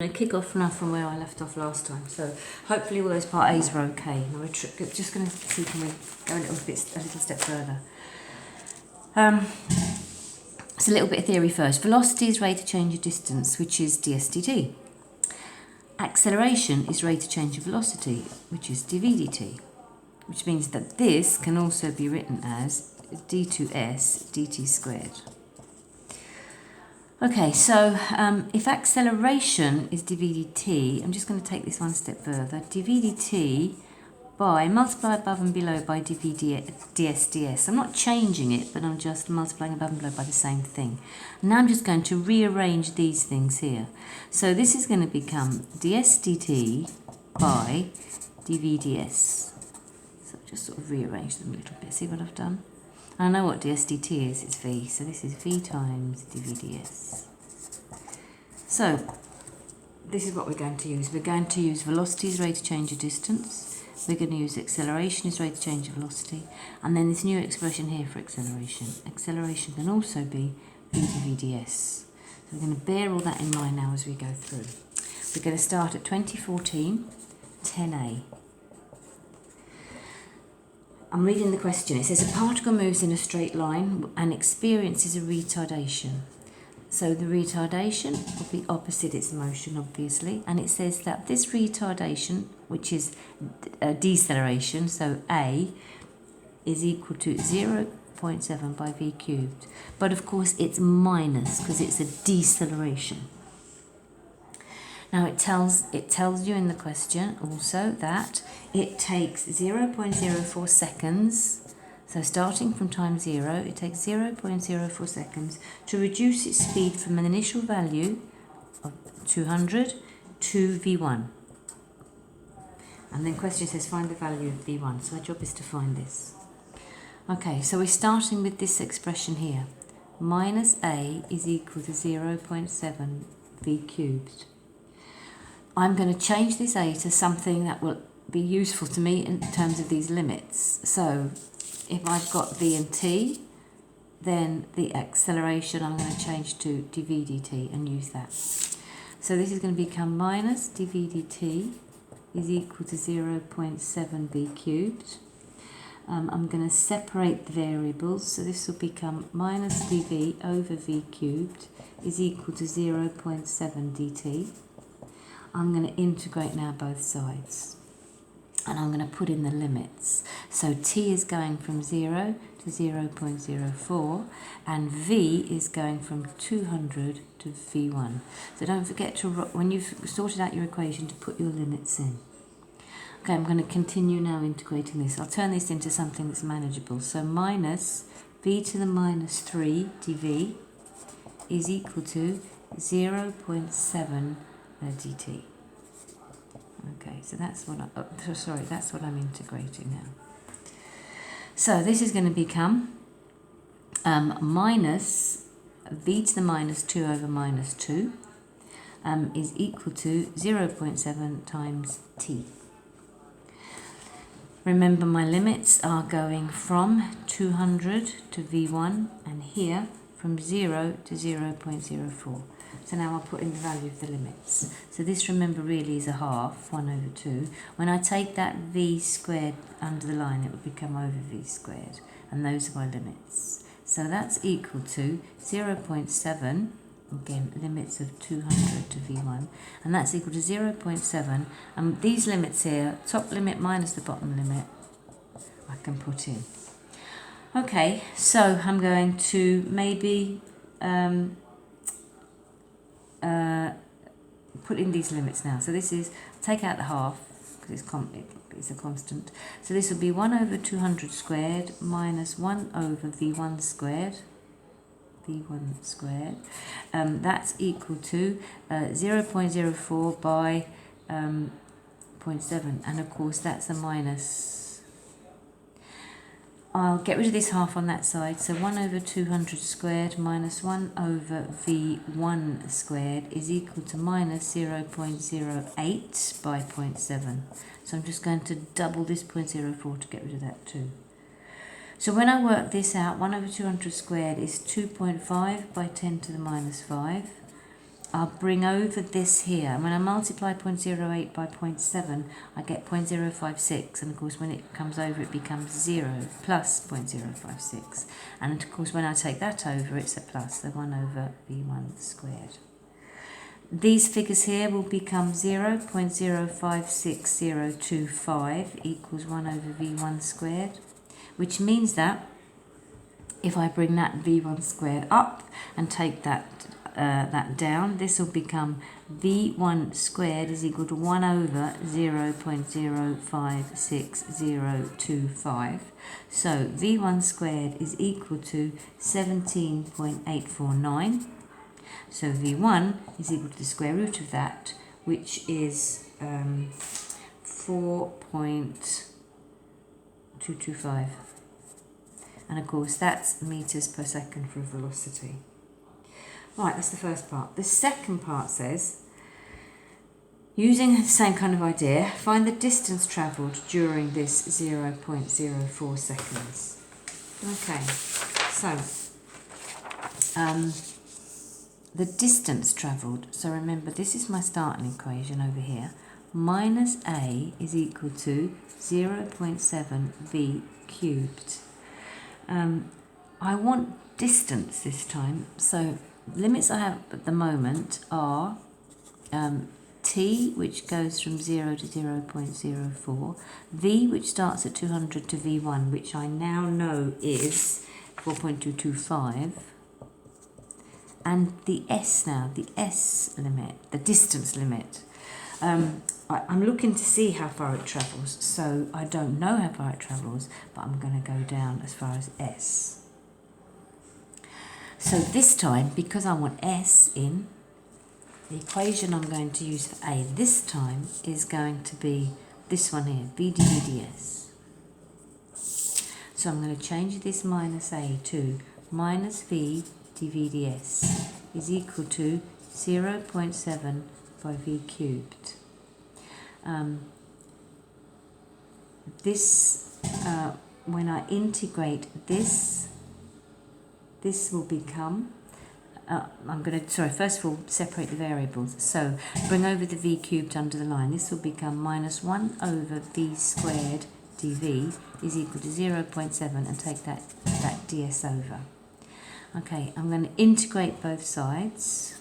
I'm going to kick off now from where I left off last time. So hopefully all those part A's are okay. Now we're just going to see, can we go a little step further. It's a little bit of theory first. Velocity is rate of change of distance, which is ds/dt. Acceleration is rate of change of velocity, which is dv/dt, which means that this can also be written as d2s dt squared. Okay, so if acceleration is dv/dt, I'm just going to take this one step further. dv/dt by multiply above and below by ds/ds. I'm not changing it, but I'm just multiplying above and below by the same thing. Now I'm just going to rearrange these things here. So this is going to become ds/dt by dv/ds. So just sort of rearrange them a little bit. See what I've done? I know what ds/dt is, it's v, so this is v times dv/ds. So, this is what we're going to use. We're going to use velocity as rate of change of distance, we're going to use acceleration as rate of change of velocity, and then this new expression here for acceleration. Acceleration can also be v dv/ds. So we're going to bear all that in mind now as we go through. We're going to start at 2014, 10a. I'm reading the question. It says a particle moves in a straight line and experiences a retardation. So the retardation will be opposite its motion, obviously, and it says that this retardation, which is deceleration, so A, is equal to 0.7 by v cubed. But of course it's minus because it's a deceleration. Now it tells you in the question also that it takes 0.04 seconds, so starting from time 0, it takes 0.04 seconds to reduce its speed from an initial value of 200 to v1. And then question says find the value of v1, so our job is to find this. Okay, so we're starting with this expression here. Minus a is equal to 0.7 v cubed. I'm going to change this a to something that will be useful to me in terms of these limits. So if I've got v and t, then the acceleration I'm going to change to dv/dt and use that. So this is going to become minus dv/dt is equal to 0.7 v cubed. I'm going to separate the variables, so this will become minus dv over v cubed is equal to 0.7 dt. I'm going to integrate now both sides, and I'm going to put in the limits. So t is going from 0 to 0.04, and v is going from 200 to v1. So don't forget to, when you've sorted out your equation, to put your limits in. Okay, I'm going to continue now integrating this. I'll turn this into something that's manageable. So minus v to the minus 3 dv is equal to 0.7 dt. Okay, so that's what that's what I'm integrating now. So this is going to become minus v to the minus 2 over minus 2 is equal to 0.7 times t. Remember, my limits are going from 200 to v1, and here from 0 to 0.04. So now I'll put in the value of the limits. So this, remember, really is a half, 1 over 2. When I take that v squared under the line, it would become over v squared. And those are my limits. So that's equal to 0.7, again, limits of 200 to v1. And that's equal to 0.7. And these limits here, top limit minus the bottom limit, I can put in. Okay, so I'm going to maybe put in these limits now. So this is, take out the half, because it's a constant. So this will be 1 over 200 squared minus 1 over v1 squared. That's equal to 0.04 by 0.7. And of course that's a minus. I'll get rid of this half on that side, so 1 over 200 squared minus 1 over v1 squared is equal to minus 0.08 by 0.7. So I'm just going to double this 0.04 to get rid of that too. So when I work this out, 1 over 200 squared is 2.5 by 10 to the minus 5. I'll bring over this here. And when I multiply 0.08 by 0.7, I get 0.056. And of course, when it comes over, it becomes 0 plus 0.056. And of course, when I take that over, it's a plus, the 1 over v1 squared. These figures here will become 0.056025 equals 1 over v1 squared, which means that if I bring that v1 squared up and take that down, this will become v1 squared is equal to 1 over 0.056025. So v1 squared is equal to 17.849. So v1 is equal to the square root of that, which is 4.225. And of course that's meters per second for velocity. Right, that's the first part. The second part says, using the same kind of idea, find the distance travelled during this 0.04 seconds. Okay, so the distance travelled, so remember this is my starting equation over here, minus a is equal to 0.7 v cubed. I want distance this time, so limits I have at the moment are t, which goes from 0 to 0.04, v, which starts at 200 to v1, which I now know is 4.225, and the s now, the s limit, the distance limit. I'm looking to see how far it travels, so I don't know how far it travels, but I'm going to go down as far as s. So this time, because I want s in, the equation I'm going to use for a this time is going to be this one here, v dv ds. So I'm going to change this minus a to minus v dv ds is equal to 0.7 by v cubed. When I integrate this will become, first of all, separate the variables. So bring over the v cubed under the line. This will become minus 1 over v squared dv is equal to 0.7 and take that ds over. Okay, I'm going to integrate both sides.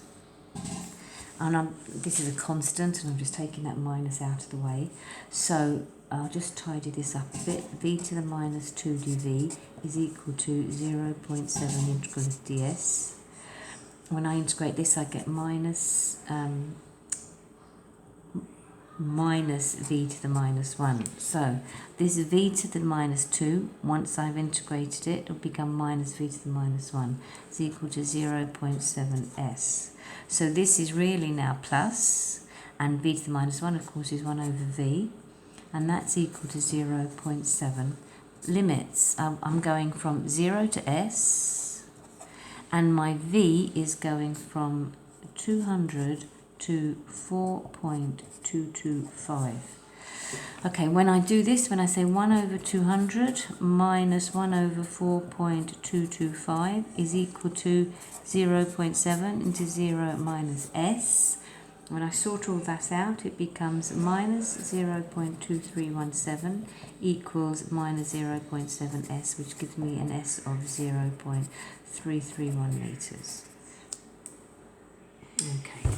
And this is a constant, and I'm just taking that minus out of the way. So I'll just tidy this up a bit. V to the minus 2 dv is equal to 0.7 integral of ds. When I integrate this, I get minus v to the minus 1. So this v to the minus 2, once I've integrated it, it'll become minus v to the minus 1. It's equal to 0.7s. So this is really now plus, and v to the minus 1, of course, is 1 over v, and that's equal to 0.7. Limits, I'm going from 0 to s, and my v is going from 200 to 4.225. Okay, when I do this, when I say 1 over 200 minus 1 over 4.225 is equal to 0.7 into 0 minus s. When I sort all that out, it becomes minus 0.2317 equals minus 0.7s, which gives me an s of 0.331 meters. Okay.